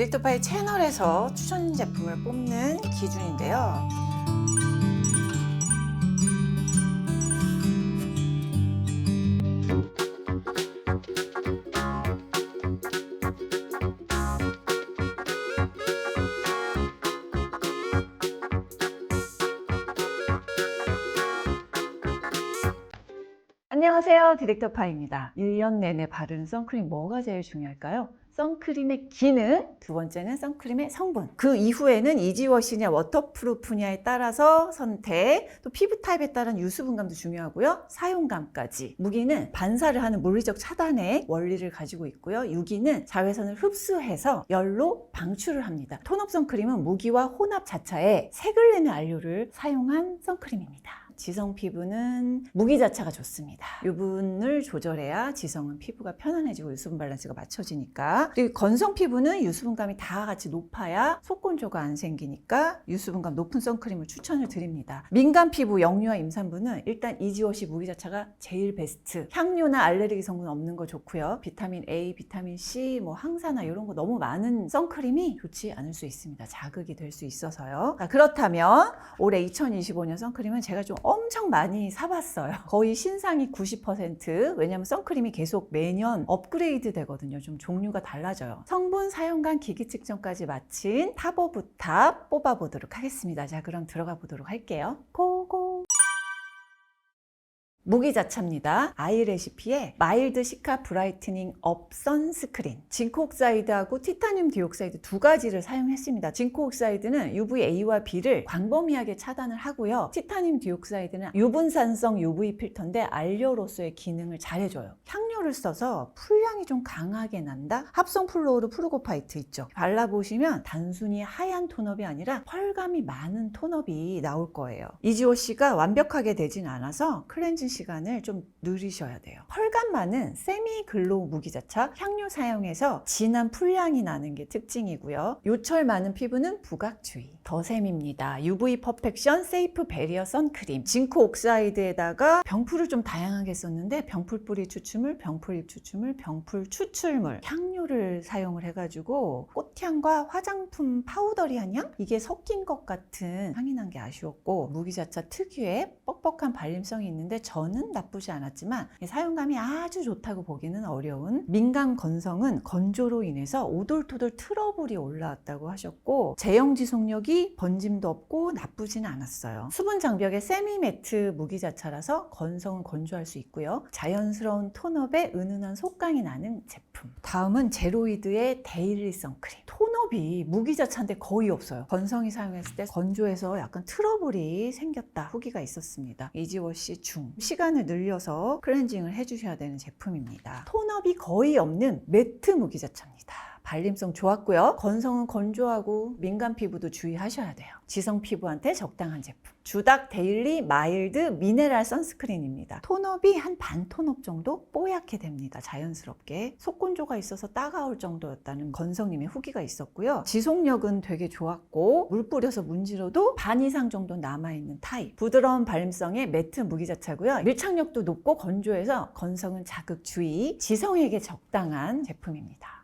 디렉터파이 채널에서 추천 제품을 뽑는 기준인데요. 안녕하세요, 디렉터파이입니다. 1년 내내 바르는 선크림 뭐가 제일 중요할까요? 선크림의 기능, 두 번째는 선크림의 성분, 그 이후에는 이지워시냐 워터프루프냐에 따라서 선택, 또 피부 타입에 따른 유수분감도 중요하고요. 사용감까지. 무기는 반사를 하는 물리적 차단의 원리를 가지고 있고요. 유기는 자외선을 흡수해서 열로 방출을 합니다. 톤업 선크림은 무기와 혼합 자차에 색을 내는 안료를 사용한 선크림입니다. 지성 피부는 무기 자체가 좋습니다. 유분을 조절해야 지성은 피부가 편안해지고 유수분 밸런스가 맞춰지니까. 그리고 건성 피부는 유수분감이 다 같이 높아야 속건조가 안 생기니까 유수분감 높은 선크림을 추천을 드립니다. 민감 피부, 영유아 임산부는 일단 이지워시 무기 자체가 제일 베스트. 향료나 알레르기 성분 없는 거 좋고요. 비타민 A, 비타민 C, 항산화 이런 거 너무 많은 선크림이 좋지 않을 수 있습니다. 자극이 될 수 있어서요. 그렇다면 올해 2025년 선크림은 제가 좀 엄청 많이 사봤어요. 거의 신상이 90%. 왜냐면 선크림이 계속 매년 업그레이드 되거든요. 좀 종류가 달라져요. 성분, 사용감, 기기 측정까지 마친 탑 오브 탑 뽑아보도록 하겠습니다. 자, 그럼 들어가 보도록 할게요. 고고! 무기 자차입니다. 아이레시피의 마일드 시카 브라이트닝 업 선스크린, 징크 옥사이드하고 티타늄 디옥사이드 두 가지를 사용했습니다. 징크 옥사이드는 UVA와 B를 광범위하게 차단을 하고요. 티타늄 디옥사이드는 유분산성 UV 필터인데 안료로서의 기능을 잘해줘요. 향료를 써서 풀향이 좀 강하게 난다? 합성 플로우르 프루고파이트 있죠. 발라보시면 단순히 하얀 톤업이 아니라 펄감이 많은 톤업이 나올 거예요. 이지워시가 완벽하게 되진 않아서 클렌징 시간을 좀 누리셔야 돼요. 펄감 많은 세미 글로우 무기 자차, 향료 사용해서 진한 풀향이 나는 게 특징이고요. 요철 많은 피부는 부각주의. 더샘입니다. UV 퍼펙션 세이프 베리어 선크림, 징크 옥사이드에다가 병풀을 좀 다양하게 썼는데 병풀 뿌리 추출물, 병풀 잎 추출물, 병풀 추출물, 향료를 사용을 해가지고 꽃향과 화장품 파우더리한 향? 이게 섞인 것 같은 향이 난 게 아쉬웠고, 무기 자차 특유의 뻑뻑한 발림성이 있는데 저는 나쁘지 않았지만 사용감이 아주 좋다고 보기는 어려운. 민감 건성은 건조로 인해서 오돌토돌 트러블이 올라왔다고 하셨고, 제형 지속력이 번짐도 없고 나쁘진 않았어요. 수분 장벽의 세미 매트 무기 자차라서 건성은 건조할 수 있고요. 자연스러운 톤업에 은은한 속광이 나는 제품. 다음은 제로이드의 데일리 선크림. 톤업이 무기 자차인데 거의 없어요. 건성이 사용했을 때 건조해서 약간 트러블이 생겼다 후기가 있었습니다. 이지워시 중 시간을 늘려서 클렌징을 해주셔야 되는 제품입니다. 톤업이 거의 없는 매트 무기 자차입니다. 발림성 좋았고요. 건성은 건조하고 민감 피부도 주의하셔야 돼요. 지성 피부한테 적당한 제품. 주닥 데일리 마일드 미네랄 선스크린입니다. 톤업이 한 반 톤업 정도 뽀얗게 됩니다. 자연스럽게. 속건조가 있어서 따가울 정도였다는 건성님의 후기가 있었고요. 지속력은 되게 좋았고 물 뿌려서 문지러도 반 이상 정도 남아있는 타입. 부드러운 발림성의 매트 무기 자차고요. 밀착력도 높고 건조해서 건성은 자극 주의. 지성에게 적당한 제품입니다.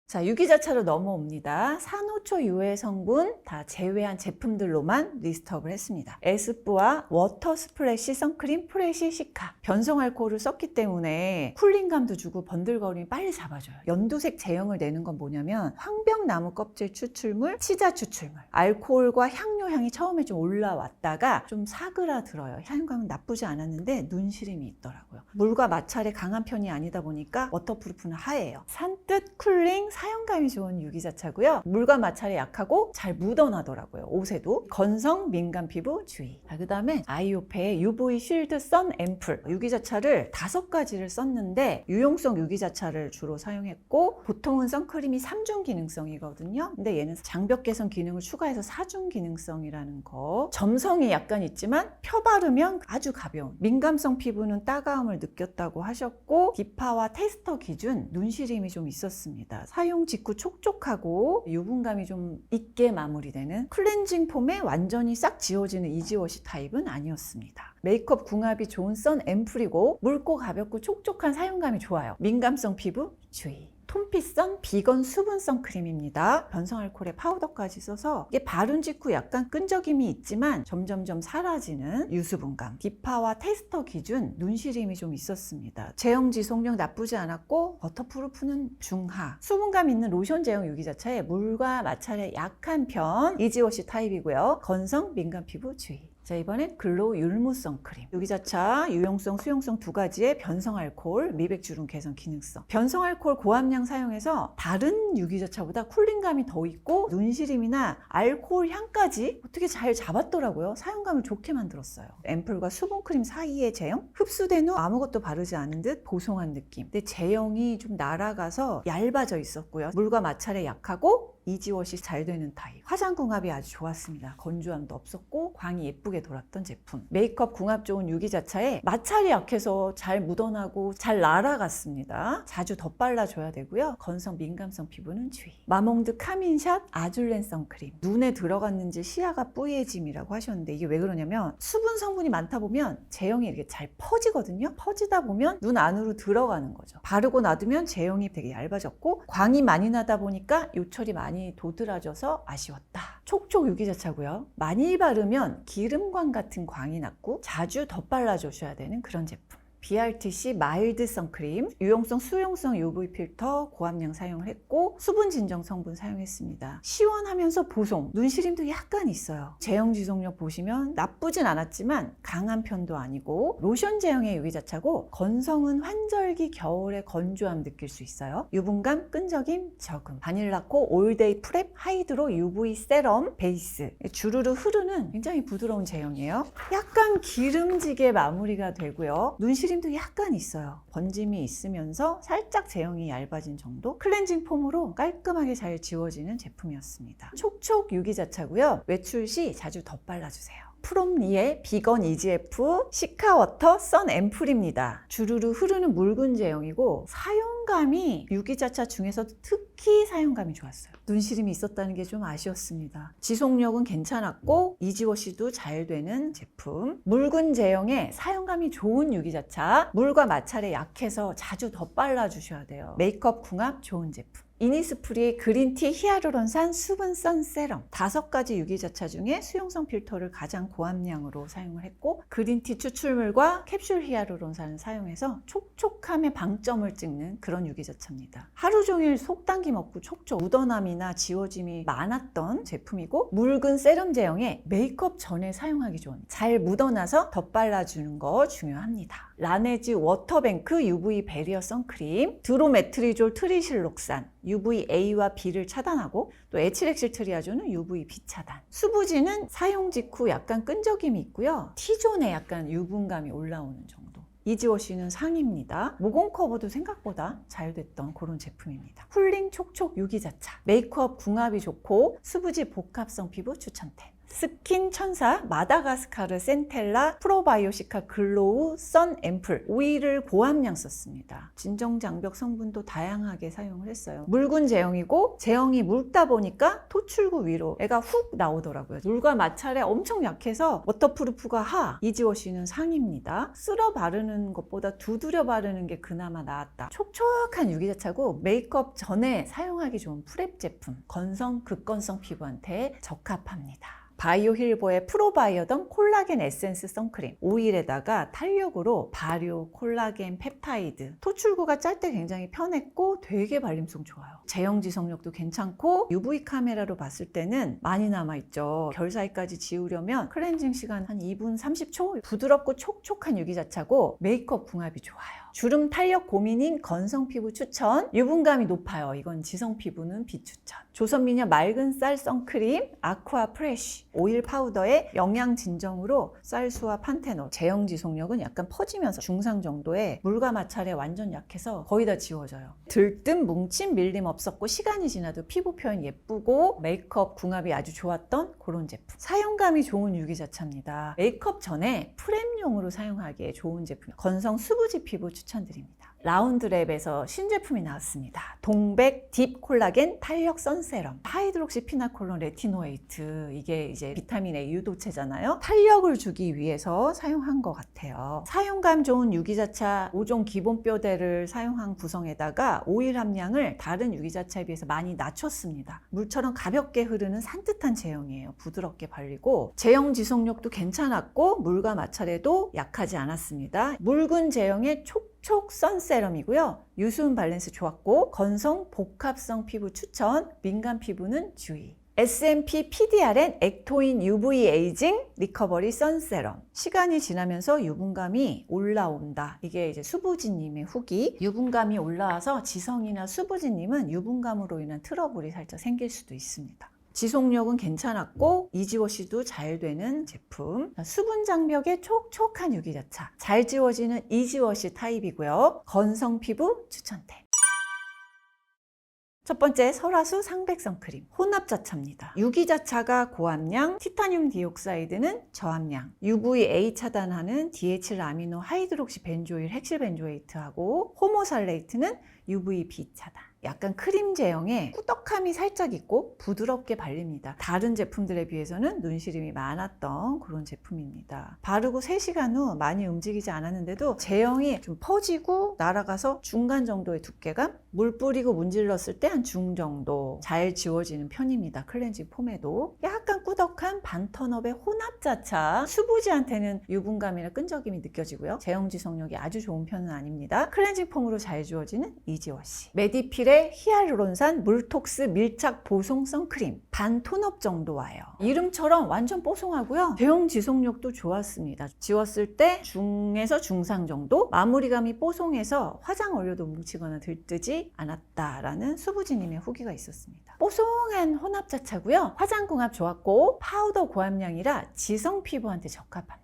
자, 유기자차로 넘어옵니다. 산호초 유해 성분 다 제외한 제품들로만 리스트업을 했습니다. 에스쁘와 워터 스플래시 선크림 프레시 시카. 변성 알코올을 썼기 때문에 쿨링감도 주고 번들거림이 빨리 잡아줘요. 연두색 제형을 내는 건 뭐냐면 황병나무 껍질 추출물, 치자 추출물. 알코올과 향료 향이 처음에 좀 올라왔다가 좀 사그라들어요. 향감은 나쁘지 않았는데 눈시림이 있더라고요. 물과 마찰에 강한 편이 아니다 보니까 워터프루프는 하얘요. 산뜻 쿨링 사용감이 좋은 유기자차고요. 물과 마찰에 약하고 잘 묻어나더라고요. 옷에도. 건성 민감 피부 주의. 그 다음에 아이오페의 UV 쉴드 선 앰플. 유기자차를 5가지를 썼는데 유용성 유기자차를 주로 사용했고, 보통은 선크림이 3중 기능성이거든요. 근데 얘는 장벽 개선 기능을 추가해서 4중 기능성이라는 거. 점성이 약간 있지만 펴 바르면 아주 가벼운. 민감성 피부는 따가움을 느꼈다고 하셨고, 디파와 테스터 기준 눈시림이 좀 있었습니다. 사용 직후 촉촉하고 유분감이 좀 있게 마무리되는 클렌징 폼에 완전히 싹 지워지는 이지워시 타입은 아니었습니다. 메이크업 궁합이 좋은 선 앰플이고 묽고 가볍고 촉촉한 사용감이 좋아요. 민감성 피부 주의. 톤피선 비건 수분 선크림입니다. 변성 알코올에 파우더까지 써서 이게 바른 직후 약간 끈적임이 있지만 점점점 사라지는 유수분감. 디파와 테스터 기준 눈시림이 좀 있었습니다. 제형 지속력 나쁘지 않았고 버터프루프는 중하. 수분감 있는 로션 제형 유기자차에 물과 마찰에 약한 편 이지워시 타입이고요. 건성 민감 피부 주의. 자, 이번엔 글로우 율무 선크림. 유기자차 유용성, 수용성 두 가지의 변성 알코올, 미백 주름 개선 기능성. 변성 알코올 고함량 사용해서 다른 유기자차보다 쿨링감이 더 있고 눈시림이나 알코올 향까지 어떻게 잘 잡았더라고요. 사용감을 좋게 만들었어요. 앰플과 수분크림 사이의 제형. 흡수된 후 아무것도 바르지 않은 듯 보송한 느낌. 근데 제형이 좀 날아가서 얇아져 있었고요. 물과 마찰에 약하고 이지워시 잘 되는 타입. 화장 궁합이 아주 좋았습니다. 건조함도 없었고 광이 예쁘게 돌았던 제품. 메이크업 궁합 좋은 유기자차에 마찰이 약해서 잘 묻어나고 잘 날아갔습니다. 자주 덧발라줘야 되고요. 건성 민감성 피부는 주의. 마몽드 카민샷 아줄렌 선크림. 눈에 들어갔는지 시야가 뿌예짐이라고 하셨는데 이게 왜 그러냐면 수분 성분이 많다 보면 제형이 이렇게 잘 퍼지거든요. 퍼지다 보면 눈 안으로 들어가는 거죠. 바르고 놔두면 제형이 되게 얇아졌고 광이 많이 나다 보니까 요철이 많이 도드라져서 아쉬웠다. 촉촉 유기자차고요. 많이 바르면 기름광 같은 광이 났고 자주 덧발라주셔야 되는 그런 제품. BRTC 마일드 선크림, 유용성, 수용성 UV 필터 고함량 사용을 했고 수분 진정 성분 사용했습니다. 시원하면서 보송, 눈시림도 약간 있어요. 제형 지속력 보시면 나쁘진 않았지만 강한 편도 아니고 로션 제형의 유기자차고 건성은 환절기 겨울에 건조함 느낄 수 있어요. 유분감, 끈적임 적음. 바닐라코 올데이 프랩 하이드로 UV 세럼 베이스. 주르르 흐르는 굉장히 부드러운 제형이에요. 약간 기름지게 마무리가 되고요. 눈시림 도 약간 있어요. 번짐이 있으면서 살짝 제형이 얇아진 정도. 클렌징 폼으로 깔끔하게 잘 지워지는 제품이었습니다. 촉촉 유기자차고요. 외출 시 자주 덧발라주세요. 프롬리의 비건 EGF 시카워터 선 앰플입니다. 주르르 흐르는 묽은 제형이고 사용감이 유기자차 중에서도 특히 사용감이 좋았어요. 눈시림이 있었다는 게 좀 아쉬웠습니다. 지속력은 괜찮았고 이지워시도 잘 되는 제품. 묽은 제형에 사용감이 좋은 유기자차. 물과 마찰에 약해서 자주 덧발라 주셔야 돼요. 메이크업 궁합 좋은 제품. 이니스프리 그린티 히아루론산 수분 선 세럼. 5가지 유기자차 중에 수용성 필터를 가장 고함량으로 사용을 했고 그린티 추출물과 캡슐 히아루론산을 사용해서 촉촉함의 방점을 찍는 그런 유기자차입니다. 하루 종일 속 당김 없고 촉촉 묻어남이나 지워짐이 많았던 제품이고 묽은 세럼 제형에 메이크업 전에 사용하기 좋은 잘 묻어나서 덧발라주는 거 중요합니다. 라네즈 워터뱅크 UV 베리어 선크림, 드로메트리졸 트리실록산, UVA와 B를 차단하고 또 에치렉실 트리아존은 UVB 차단. 수부지는 사용 직후 약간 끈적임이 있고요. T존에 약간 유분감이 올라오는 정도. 이지워시는 상입니다. 모공 커버도 생각보다 잘 됐던 그런 제품입니다. 쿨링 촉촉 유기자차. 메이크업 궁합이 좋고 수부지 복합성 피부 추천템. 스킨 천사 마다가스카르 센텔라 프로바이오시카 글로우 선 앰플 오일을 고함량 썼습니다. 진정장벽 성분도 다양하게 사용을 했어요. 묽은 제형이고 제형이 묽다 보니까 토출구 위로 애가 훅 나오더라고요. 물과 마찰에 엄청 약해서 워터프루프가 하, 이지워시는 상입니다. 쓸어 바르는 것보다 두드려 바르는 게 그나마 나았다. 촉촉한 유기자차고 메이크업 전에 사용하기 좋은 프랩 제품. 건성, 극건성 피부한테 적합합니다. 바이오힐보의 프로바이오던 콜라겐 에센스 선크림. 오일에다가 탄력으로 발효, 콜라겐, 펩타이드. 토출구가 짤 때 굉장히 편했고 되게 발림성 좋아요. 제형 지속력도 괜찮고 UV 카메라로 봤을 때는 많이 남아있죠. 결 사이까지 지우려면 클렌징 시간 한 2분 30초. 부드럽고 촉촉한 유기자차고 메이크업 궁합이 좋아요. 주름 탄력 고민인 건성 피부 추천. 유분감이 높아요. 이건 지성 피부는 비추천. 조선미녀 맑은 쌀 선크림 아쿠아 프레쉬. 오일 파우더에 영양 진정으로 쌀수와 판테놀. 제형 지속력은 약간 퍼지면서 중상 정도의 물과 마찰에 완전 약해서 거의 다 지워져요. 들뜸, 뭉침, 밀림 없었고 시간이 지나도 피부 표현 예쁘고 메이크업 궁합이 아주 좋았던 그런 제품. 사용감이 좋은 유기자차입니다. 메이크업 전에 프렘용으로 사용하기에 좋은 제품. 건성 수부지 피부 추천드립니다. 라운드랩에서 신제품이 나왔습니다. 동백 딥 콜라겐 탄력 선세럼, 하이드록시 피나콜론 레티노에이트, 이게 이제 비타민 A 유도체잖아요. 탄력을 주기 위해서 사용한 것 같아요. 사용감 좋은 유기자차 5종 기본 뼈대를 사용한 구성에다가 오일 함량을 다른 유기자차에 비해서 많이 낮췄습니다. 물처럼 가볍게 흐르는 산뜻한 제형이에요. 부드럽게 발리고 제형 지속력도 괜찮았고 물과 마찰에도 약하지 않았습니다. 묽은 제형의 촉촉 선세럼이고요. 유수분 밸런스 좋았고 건성 복합성 피부 추천, 민감 피부는 주의. S&P PDRN 액토인 UV 에이징 리커버리 선세럼. 시간이 지나면서 유분감이 올라온다. 이게 이제 수부지님의 후기. 유분감이 올라와서 지성이나 수부지님은 유분감으로 인한 트러블이 살짝 생길 수도 있습니다. 지속력은 괜찮았고 이지워시도 잘 되는 제품. 수분 장벽에 촉촉한 유기자차, 잘 지워지는 이지워시 타입이고요. 건성 피부 추천템. 첫 번째, 설화수 상백선 크림 혼합자차입니다. 유기자차가 고함량, 티타늄 디옥사이드는 저함량, UVA 차단하는 DHL 아미노 하이드록시 벤조일 핵실 벤조에이트하고 호모살레이트는 UVB 차단. 약간 크림 제형에 꾸덕함이 살짝 있고 부드럽게 발립니다. 다른 제품들에 비해서는 눈시림이 많았던 그런 제품입니다. 바르고 3시간 후 많이 움직이지 않았는데도 제형이 좀 퍼지고 날아가서 중간 정도의 두께감, 물 뿌리고 문질렀을 때 한 중 정도 잘 지워지는 편입니다. 클렌징 폼에도 약간 꾸덕한 반턴업의 혼합자차, 수부지한테는 유분감이나 끈적임이 느껴지고요. 제형 지속력이 아주 좋은 편은 아닙니다. 클렌징 폼으로 잘 지워지는 이지워시. 메디필의 히알루론산 물톡스 밀착 보송성 크림 반 톤업 정도 와요. 이름처럼 완전 뽀송하고요. 제형 지속력도 좋았습니다. 지웠을 때 중에서 중상 정도, 마무리감이 뽀송해서 화장 얼려도 뭉치거나 들뜨지 않았다라는 수부지님의 후기가 있었습니다. 뽀송한 혼합자차고요. 화장궁합 좋았고 파우더 고함량이라 지성 피부한테 적합합니다.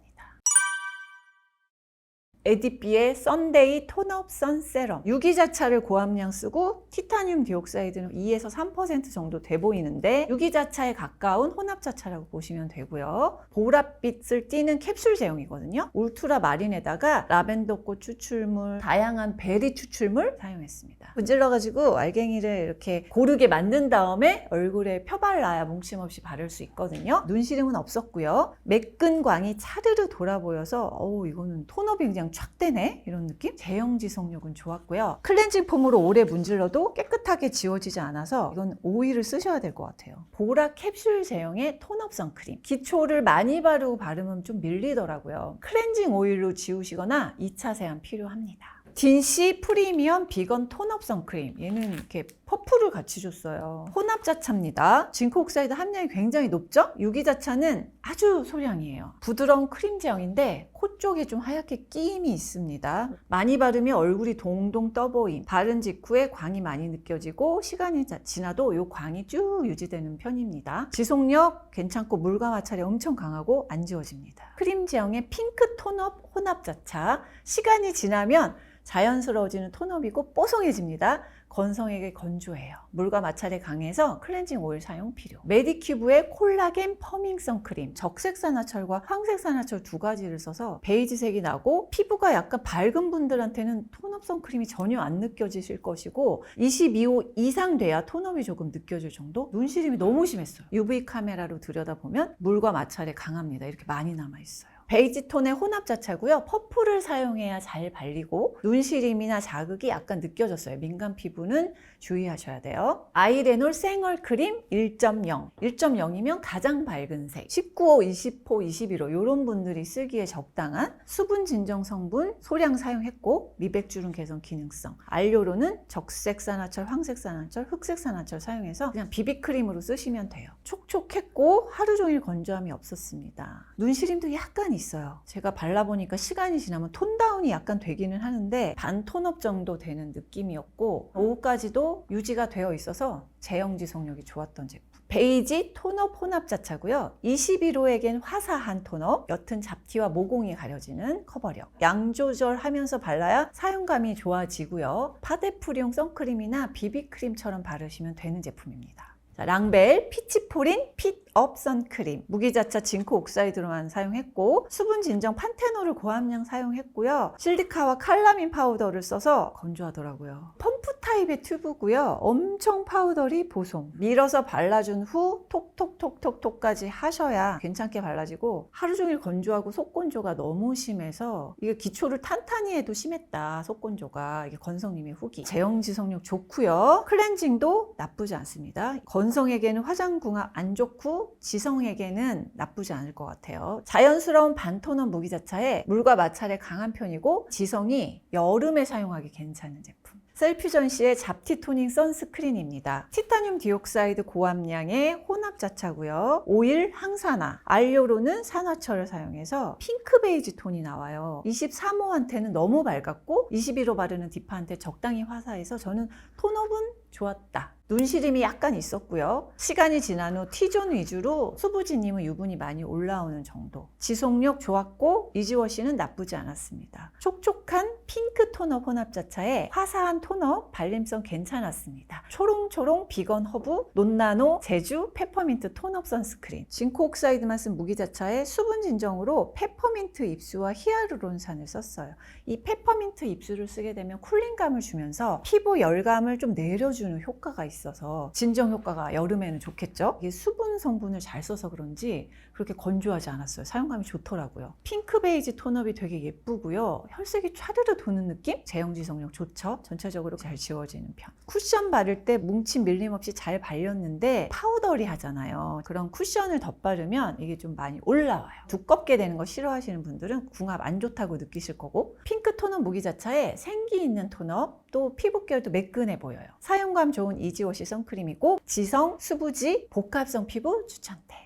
에디비의 썬데이 톤업 선세럼. 유기자차를 고함량 쓰고 티타늄 디옥사이드는 2에서 3% 정도 돼 보이는데 유기자차에 가까운 혼합자차라고 보시면 되고요. 보랏빛을 띠는 캡슐 제형이거든요. 울트라 마린에다가 라벤더꽃 추출물, 다양한 베리 추출물 사용했습니다. 문질러가지고 알갱이를 이렇게 고르게 만든 다음에 얼굴에 펴발라야 뭉침 없이 바를 수 있거든요. 눈시림은 없었고요. 매끈 광이 차르르 돌아 보여서 이거는 톤업이 그냥 촥 되네 이런 느낌? 제형 지속력은 좋았고요. 클렌징 폼으로 오래 문질러도 깨끗하게 지워지지 않아서 이건 오일을 쓰셔야 될 것 같아요. 보라 캡슐 제형의 톤업 선크림. 기초를 많이 바르고 바르면 좀 밀리더라고요. 클렌징 오일로 지우시거나 2차 세안 필요합니다. 딘시 프리미엄 비건 톤업 선크림. 얘는 이렇게 퍼프를 같이 줬어요. 혼합자차입니다. 징크옥사이드 함량이 굉장히 높죠? 유기자차는 아주 소량이에요. 부드러운 크림 제형인데 코 쪽에 좀 하얗게 끼임이 있습니다. 많이 바르면 얼굴이 동동 떠보임. 바른 직후에 광이 많이 느껴지고 시간이 지나도 이 광이 쭉 유지되는 편입니다. 지속력 괜찮고 물과 마찰이 엄청 강하고 안 지워집니다. 크림 제형의 핑크 톤업 혼합자차. 시간이 지나면 자연스러워지는 톤업이고 뽀송해집니다. 건성에게 건조해요. 물과 마찰에 강해서 클렌징 오일 사용 필요. 메디큐브의 콜라겐 퍼밍 선크림. 적색산화철과 황색산화철 두 가지를 써서 베이지색이 나고 피부가 약간 밝은 분들한테는 톤업 선크림이 전혀 안 느껴지실 것이고 22호 이상 돼야 톤업이 조금 느껴질 정도? 눈시림이 너무 심했어요. UV 카메라로 들여다보면 물과 마찰에 강합니다. 이렇게 많이 남아있어요. 베이지 톤의 혼합자차고요. 퍼프를 사용해야 잘 발리고 눈시림이나 자극이 약간 느껴졌어요. 민감 피부는 주의하셔야 돼요. 아이레놀 생얼 크림 1.0. 1.0이면 가장 밝은 색. 19호, 20호, 21호 이런 분들이 쓰기에 적당한 수분 진정 성분 소량 사용했고 미백주름 개선 기능성. 알료로는 적색산화철, 황색산화철, 흑색산화철 사용해서 그냥 비비크림으로 쓰시면 돼요. 촉촉했고 하루 종일 건조함이 없었습니다. 눈시림도 약간 있어요. 제가 발라보니까 시간이 지나면 톤다운이 약간 되기는 하는데 반 톤업 정도 되는 느낌이었고 오후까지도 유지가 되어 있어서 제형 지속력이 좋았던 제품. 베이지 톤업 혼합자차고요. 21호에겐 화사한 톤업, 옅은 잡티와 모공이 가려지는 커버력. 양 조절하면서 발라야 사용감이 좋아지고요. 파데프리용 선크림이나 비비크림처럼 바르시면 되는 제품입니다. 자, 랑벨 피치포린 핏업 선크림 무기자차 징크 옥사이드로만 사용했고 수분 진정 판테놀을 고함량 사용했고요. 실리카와 칼라민 파우더를 써서 건조하더라고요. 펌프 타입의 튜브고요. 엄청 파우더리 보송. 밀어서 발라준 후 톡톡톡톡톡까지 하셔야 괜찮게 발라지고 하루 종일 건조하고 속건조가 너무 심해서 이게 기초를 탄탄히 해도 심했다. 속건조가. 이게 건성님의 후기. 제형 지속력 좋고요. 클렌징도 나쁘지 않습니다. 건성에게는 화장궁합 안 좋고 지성에게는 나쁘지 않을 것 같아요. 자연스러운 반토너 무기자차에 물과 마찰에 강한 편이고 지성이 여름에 사용하기 괜찮은 제품. 셀퓨전시의 잡티 토닝 선스크린입니다. 티타늄 디옥사이드 고함량의 혼합자차고요. 오일 항산화, 알료로는 산화철을 사용해서 핑크 베이지 톤이 나와요. 23호한테는 너무 밝았고 21호 바르는 디파한테 적당히 화사해서 저는 톤업은 좋았다. 눈시림이 약간 있었고요. 시간이 지난 후 T존 위주로 수부지님은 유분이 많이 올라오는 정도. 지속력 좋았고 이지워시는 나쁘지 않았습니다. 촉촉한 핑크 톤업 혼합자차에 화사한 톤업, 발림성 괜찮았습니다. 초롱초롱 비건 허브, 논나노, 제주, 페퍼민트 톤업 선스크린. 징크 옥사이드만 쓴 무기자차에 수분 진정으로 페퍼민트 ips와 히아루론산을 썼어요. 이 페퍼민트 ips를 쓰게 되면 쿨링감을 주면서 피부 열감을 좀 내려주는 효과가 있어서 진정 효과가 여름에는 좋겠죠. 이게 수분 성분을 잘 써서 그런지 그렇게 건조하지 않았어요. 사용감이 좋더라고요. 핑크 베이지 톤업이 되게 예쁘고요. 혈색이 촤르르 도는 느낌? 제형 지속력 좋죠. 전체적으로 잘 지워지는 편. 쿠션 바를 때 뭉침 밀림 없이 잘 발렸는데 파우더리 하잖아요. 그런 쿠션을 덧바르면 이게 좀 많이 올라와요. 두껍게 되는 거 싫어하시는 분들은 궁합 안 좋다고 느끼실 거고 핑크 톤업 무기자차에 생기 있는 톤업 또 피부결도 매끈해 보여요. 사용감 좋은 이지워시 선크림이고 지성, 수부지, 복합성 피부 추천템.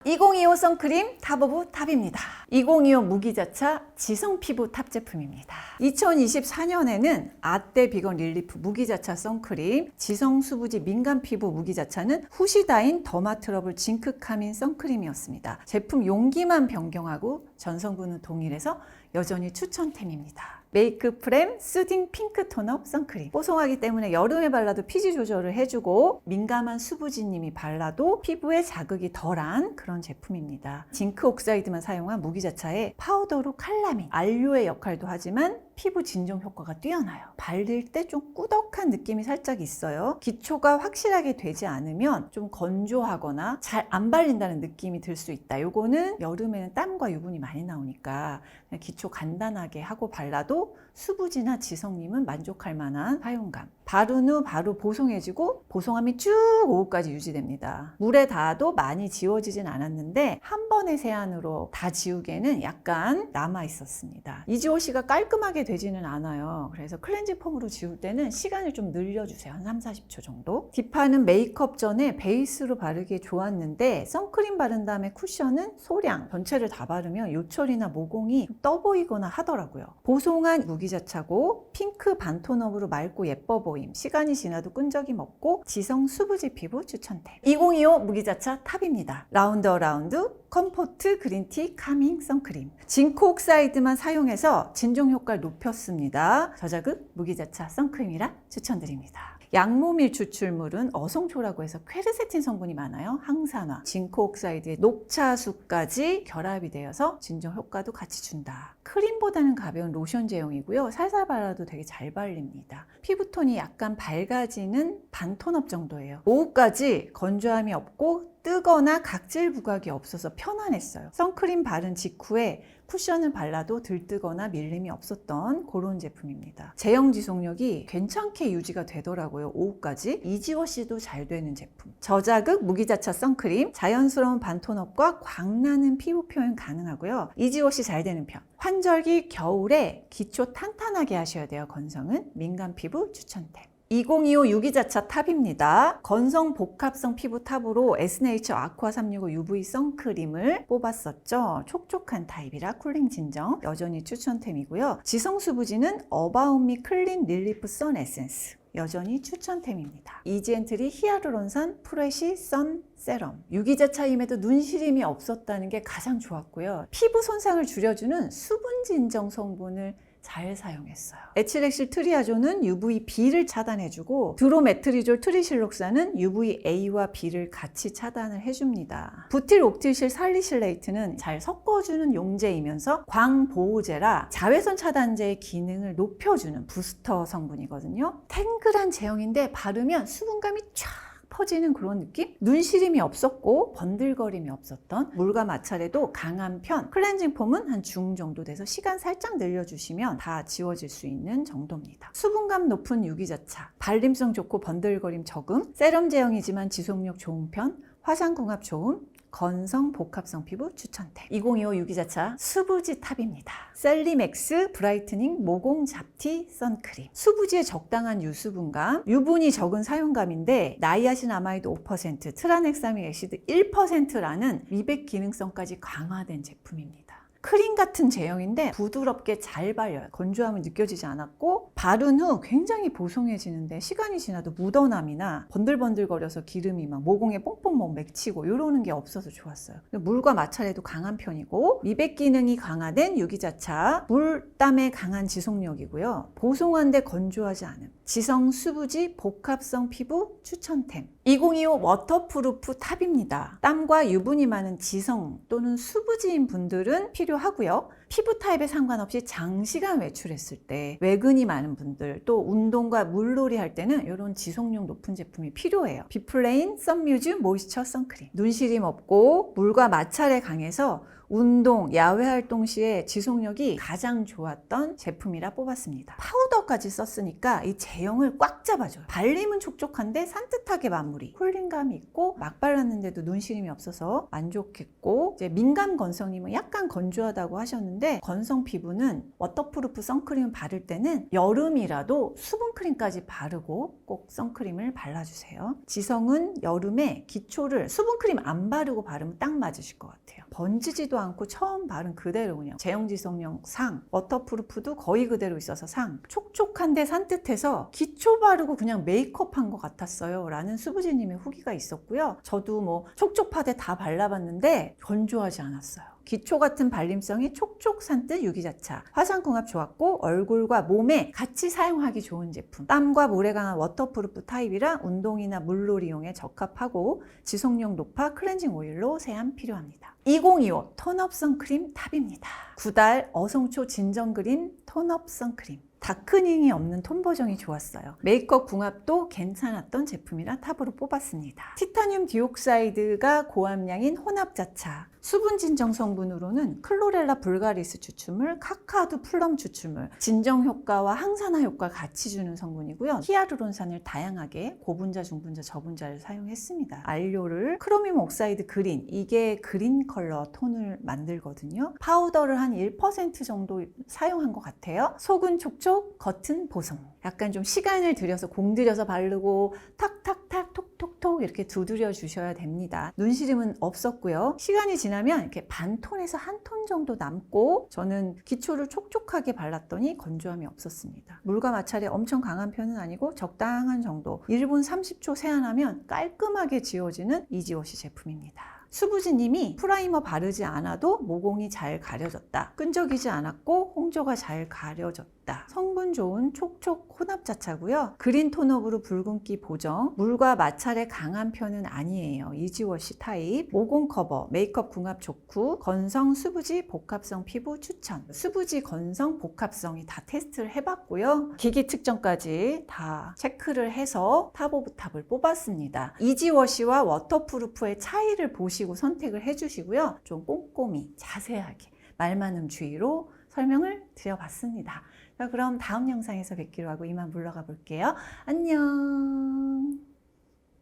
2025 선크림 탑 오브 탑입니다. 2025 무기자차 지성 피부 탑 제품입니다. 2024년에는 아떼 비건 릴리프 무기자차 선크림, 지성 수부지 민감 피부 무기자차는 후시다인 더마트러블 징크 카민 선크림이었습니다. 제품 용기만 변경하고 전성분은 동일해서 여전히 추천템입니다. 메이크 프렘 수딩 핑크 톤업 선크림. 뽀송하기 때문에 여름에 발라도 피지 조절을 해주고 민감한 수부지님이 발라도 피부에 자극이 덜한 그런 제품입니다. 징크 옥사이드만 사용한 무기자차에 파우더로 칼라민, 알료의 역할도 하지만 피부 진정 효과가 뛰어나요. 바를 때 좀 꾸덕한 느낌이 살짝 있어요. 기초가 확실하게 되지 않으면 좀 건조하거나 잘 안 발린다는 느낌이 들 수 있다. 요거는 여름에는 땀과 유분이 많이 나오니까 그냥 기초 간단하게 하고 발라도 수부지나 지성님은 만족할 만한 사용감. 바른 후 바로 보송해지고 보송함이 쭉 오후까지 유지됩니다. 물에 닿아도 많이 지워지진 않았는데 한 번의 세안으로 다 지우기에는 약간 남아 있었습니다. 이지워시가 깔끔하게 되지는 않아요. 그래서 클렌징 폼으로 지울 때는 시간을 좀 늘려주세요. 한 3-40초 정도. 딥하는 메이크업 전에 베이스로 바르기에 좋았는데 선크림 바른 다음에 쿠션은 소량 전체를 다 바르면 요철이나 모공이 떠 보이거나 하더라고요. 보송한 무기자차고 핑크 반톤업으로 맑고 예뻐 보임. 시간이 지나도 끈적임 없고 지성 수부지 피부 추천템. 2025 무기자차 탑입니다. 라운드 어라운드 컴포트 그린티 카밍 선크림. 징크 옥사이드만 사용해서 진정 효과를 높였습니다. 저자극 무기자차 선크림이라 추천드립니다. 양모밀 추출물은 어성초라고 해서 퀘르세틴 성분이 많아요. 항산화, 징크 옥사이드의 녹차수까지 결합이 되어서 진정 효과도 같이 준다. 크림보다는 가벼운 로션 제형이고요. 살살 발라도 되게 잘 발립니다. 피부톤이 약간 밝아지는 반톤업 정도예요. 오후까지 건조함이 없고 뜨거나 각질 부각이 없어서 편안했어요. 선크림 바른 직후에 쿠션을 발라도 들뜨거나 밀림이 없었던 그런 제품입니다. 제형 지속력이 괜찮게 유지가 되더라고요. 오후까지. 이지워시도 잘 되는 제품. 저자극 무기자차 선크림, 자연스러운 반톤업과 광나는 피부 표현 가능하고요. 이지워시 잘 되는 편. 환절기 겨울에 기초 탄탄하게 하셔야 돼요. 건성은 민감 피부 추천템. 2025 유기자차 탑입니다. 건성 복합성 피부 탑으로 에스네이처 아쿠아 365 UV 선크림을 뽑았었죠. 촉촉한 타입이라 쿨링 진정 여전히 추천템이고요. 지성 수부지는 어바웃미 클린 릴리프 선 에센스 여전히 추천템입니다. 이지엔트리 히아루론산 프레시 선 세럼. 유기자차임에도 눈시림이 없었다는 게 가장 좋았고요. 피부 손상을 줄여주는 수분 진정 성분을 잘 사용했어요. 에틸렉실 트리아존은 UVB를 차단해주고 드로메트리졸 트리실록사는 UVA와 B를 같이 차단을 해줍니다. 부틸 옥틸실 살리실레이트는 잘 섞어주는 용제이면서 광보호제라 자외선 차단제의 기능을 높여주는 부스터 성분이거든요. 탱글한 제형인데 바르면 수분감이 쫙 퍼지는 그런 느낌? 눈시림이 없었고 번들거림이 없었던 물과 마찰에도 강한 편, 클렌징 폼은 한 중 정도 돼서 시간 살짝 늘려주시면 다 지워질 수 있는 정도입니다. 수분감 높은 유기자차, 발림성 좋고 번들거림 적음, 세럼 제형이지만 지속력 좋은 편, 화상궁합 좋음, 건성 복합성 피부 추천템. 2025 유기자차 수부지 탑입니다. 셀리맥스 브라이트닝 모공 잡티 선크림. 수부지의 적당한 유수분감, 유분이 적은 사용감인데 나이아신아마이드 5%, 트라넥사믹 액시드 1%라는 미백 기능성까지 강화된 제품입니다. 크림 같은 제형인데 부드럽게 잘 발려요. 건조함은 느껴지지 않았고 바른 후 굉장히 보송해지는데 시간이 지나도 묻어남이나 번들번들거려서 기름이 막 모공에 뽕뽕 맺히고 이러는 게 없어서 좋았어요. 물과 마찰에도 강한 편이고 미백 기능이 강화된 유기자차, 물땀에 강한 지속력이고요. 보송한데 건조하지 않음. 지성 수부지 복합성 피부 추천템. 2025 워터프루프 탑입니다. 땀과 유분이 많은 지성 또는 수부지인 분들은 필요하고요. 피부 타입에 상관없이 장시간 외출했을 때 외근이 많은 분들 또 운동과 물놀이 할 때는 이런 지속력 높은 제품이 필요해요. 비플레인 썬뮤즈 모이스처 선크림. 눈시림 없고 물과 마찰에 강해서 운동, 야외 활동 시에 지속력이 가장 좋았던 제품이라 뽑았습니다. 파우더까지 썼으니까 이 제형을 꽉 잡아줘요. 발림은 촉촉한데 산뜻하게 마무리. 쿨링감이 있고 막 발랐는데도 눈시림이 없어서 만족했고, 이제 민감 건성님은 약간 건조하다고 하셨는데 건성 피부는 워터프루프 선크림 바를 때는 여름이라도 수분크림까지 바르고 꼭 선크림을 발라주세요. 지성은 여름에 기초를 수분크림 안 바르고 바르면 딱 맞으실 것 같아요. 번지지도 않고 처음 바른 그대로 그냥 제형 지속력 상, 워터프루프도 거의 그대로 있어서 상, 촉촉한데 산뜻해서 기초 바르고 그냥 메이크업한 것 같았어요 라는 수부지님의 후기가 있었고요. 저도 뭐 촉촉하게 다 발라봤는데 건조하지 않았어요. 기초 같은 발림성이 촉촉 산뜻 유기자차. 화상궁합 좋았고 얼굴과 몸에 같이 사용하기 좋은 제품. 땀과 물에 강한 워터프루프 타입이라 운동이나 물놀이용에 적합하고 지속력 높아 클렌징 오일로 세안 필요합니다. 2025 톤업 선크림 탑입니다. 9달 어성초 진정그린 톤업 선크림. 다크닝이 없는 톤 버전이 좋았어요. 메이크업 궁합도 괜찮았던 제품이라 탑으로 뽑았습니다. 티타늄 디옥사이드가 고함량인 혼합자차. 수분 진정 성분으로는 클로렐라 불가리스 추출물, 카카두 플럼 추출물, 진정 효과와 항산화 효과 같이 주는 성분이고요. 히아루론산을 다양하게 고분자, 중분자, 저분자를 사용했습니다. 알료를 크로미움 옥사이드 그린, 이게 그린 컬러 톤을 만들거든요. 파우더를 한 1% 정도 사용한 것 같아요. 속은 촉촉, 겉은 보송. 약간 좀 시간을 들여서 공들여서 바르고 탁탁탁 톡톡톡 이렇게 두드려 주셔야 됩니다. 눈시림은 없었고요. 시간이 지나면 이렇게 반톤에서 한 톤 정도 남고, 저는 기초를 촉촉하게 발랐더니 건조함이 없었습니다. 물과 마찰이 엄청 강한 편은 아니고 적당한 정도. 1분 30초 세안하면 깔끔하게 지워지는 이지워시 제품입니다. 수부지님이 프라이머 바르지 않아도 모공이 잘 가려졌다. 끈적이지 않았고 홍조가 잘 가려졌다. 성분 좋은 촉촉 혼합자차고요. 그린 톤업으로 붉은기 보정. 물과 마찰에 강한 편은 아니에요. 이지워시 타입. 모공 커버, 메이크업 궁합 좋고 건성 수부지 복합성 피부 추천. 수부지 건성 복합성이 다 테스트를 해봤고요. 기기 측정까지 다 체크를 해서 탑 오브 탑을 뽑았습니다. 이지워시와 워터프루프의 차이를 보시고 선택을 해주시고요. 좀 꼼꼼히 자세하게 말 많음 주의로 설명을 드려봤습니다. 자, 그럼 다음 영상에서 뵙기로 하고 이만 물러가 볼게요. 안녕.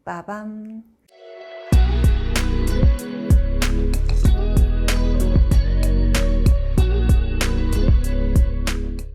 빠밤.